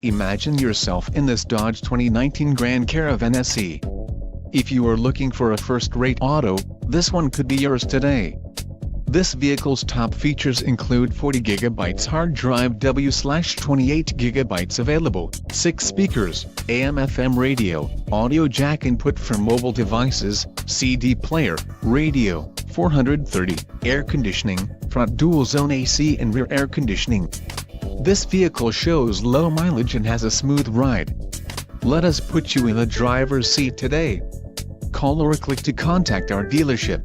Imagine yourself in this Dodge 2019 Grand Caravan SE. If you are looking for a first-rate auto, this one could be yours today. This vehicle's top features include 40GB hard drive W/28GB available, 6 speakers, AM/FM radio, audio jack input for mobile devices, CD player, radio, 430, air conditioning, front dual-zone AC and rear air conditioning. This vehicle shows low mileage and has a smooth ride. Let us put you in the driver's seat today. Call or click to contact our dealership.